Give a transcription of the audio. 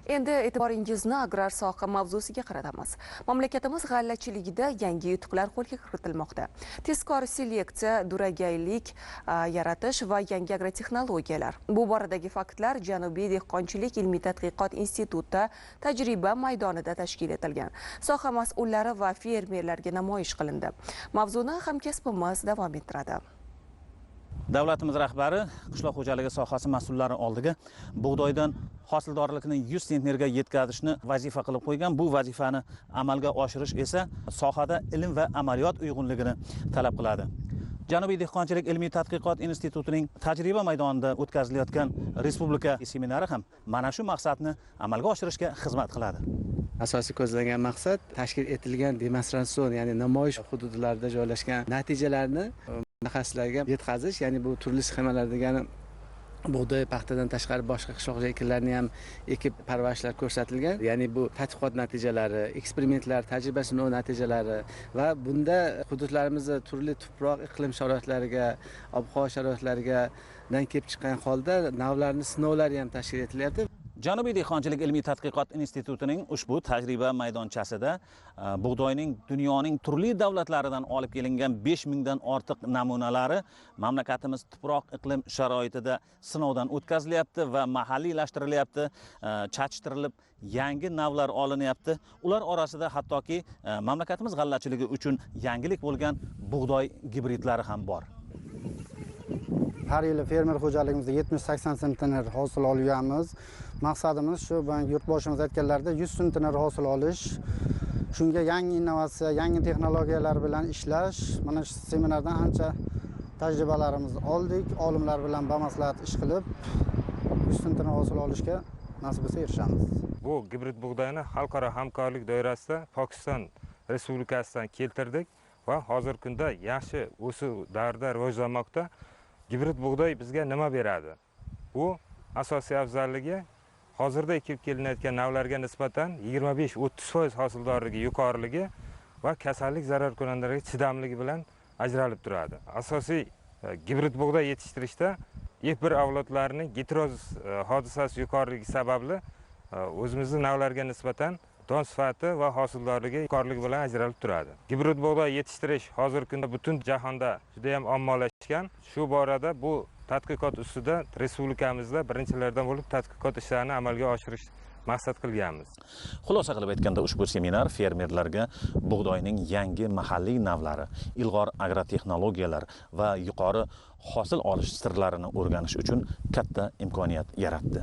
Endi e'tiboringizni agrar soha mavzusiga qaratamiz. Mamlakatimiz g'allachiligida yangi yutuqlar qo'lga kiritilmoqda. Tezkor seleksiya, duragaylik yaratish va yangi agrotexnologiyalar. Bu boradagi faktlar Janubiy dehqonchilik ilmiy-tadqiqot institutida tajriba maydonida tashkil etilgan. Soha mas'ullari va fermerlarga namoyish qilindi. Mavzuni hamkasbimiz davom ettiradi. Davlatimiz rahbari qishloq xo'jaligi sohasi mas'ullari oldiga bug'doydan hosildorlikni 100 sentnerga yetkazishni vazifa qilib qo'ygan. Bu vazifani amalga oshirish esa sohada ilm va amaliyot uyg'unligini talab qiladi. Janubiy dehqonchilik ilmiy tadqiqot institutining tajriba maydonida o'tkazilayotgan respublika seminari ham mana shu maqsadni amalga oshirishga xizmat qiladi. Asosiy ko'zlangan maqsad tashkil etilgan demonstratsion, ya'ni namoyish hududlarida joylashgan natijalarni mutaxassislarga yetkazish, ya'ni bu turli sxemalar degani bug'doy, paxtadan tashqari boshqa qishloq ekinlarni ham ekib parvarishlar ko'rsatilgan. Ya'ni bu tadqiqot natijalari, eksperimentlar, tajriba sinov natijalari va bunda hududlarimizda turli tuproq, iqlim sharoitlariga, ob-havo sharoitlariga kelib chiqqan holda navlarni sinovlari ham tashkil etilyapti. Janubiy dehqonchilik ilmiy tadqiqot institutining ushbu tajriba maydonchasida bug'doyning dunyoning turli davlatlaridan olib kelingan 5000 dan ortiq namunalari mamlakatimiz tuproq iqlim sharoitida sinovdan o'tkazilyapti va mahalliylashtiryapti, chachishtirilib yangi navlar olinyapti. Ular orasida hattoki mamlakatimiz g'allachiligi uchun yangilik bo'lgan bug'doy gibridlari ham bor. Har yili fermer xo'jaligimizda 70-80 sentner hosil olganmiz. Maqsadimiz shu, yurtboshimiz aytganlaridek 100 sentner hosil olish. Shunga yangi innovatsiya, yangi texnologiyalar bilan ishlash. Mana shu seminardan ancha tajribalarimizni oldik. Olimlar bilan bamaslahat ish qilib 100 sentner hosil olishga nasib etsa erishamiz. Bu gibrid bug'doyni xalqaro hamkorlik doirasida Pokiston Respublikasidan keltirdik va hozirgi kunda yaxshi o'suv davrida rivojlanmoqda. Gibrid bug'doy bizga nima beradi? Bu asosiy afzalligi hozirda ekib kelinayotgan navlarga nisbatan 25-30% hosildorligi yuqoriligi va kasallik zararkunandalarga chidamligi bilan ajralib turadi. Asosiy gibrid bug'doy yetishtirishda bir avlodlarning geteroz hodisasi yuqoriligi sababli o'zimizning navlarga nisbatan don sifati va hosildorligi yuqoriligi bilan ajralib turadi. Gibrid bug'doy yetishtirish hozirgi kunda butun jahonda juda ham ommalashgan. Shu borada bu tadqiqot ustida respublikamizda birinchilardan bo'lib tadqiqot ishlarini amalga oshirish maqsad qilganmiz. Xulosa qilib aytganda ushbu seminar fermerlarga bug'doyning yangi mahalliy navlari, ilg'or agrotexnologiyalar va yuqori hosil olish sirlarini o'rganish uchun katta imkoniyat yaratdi.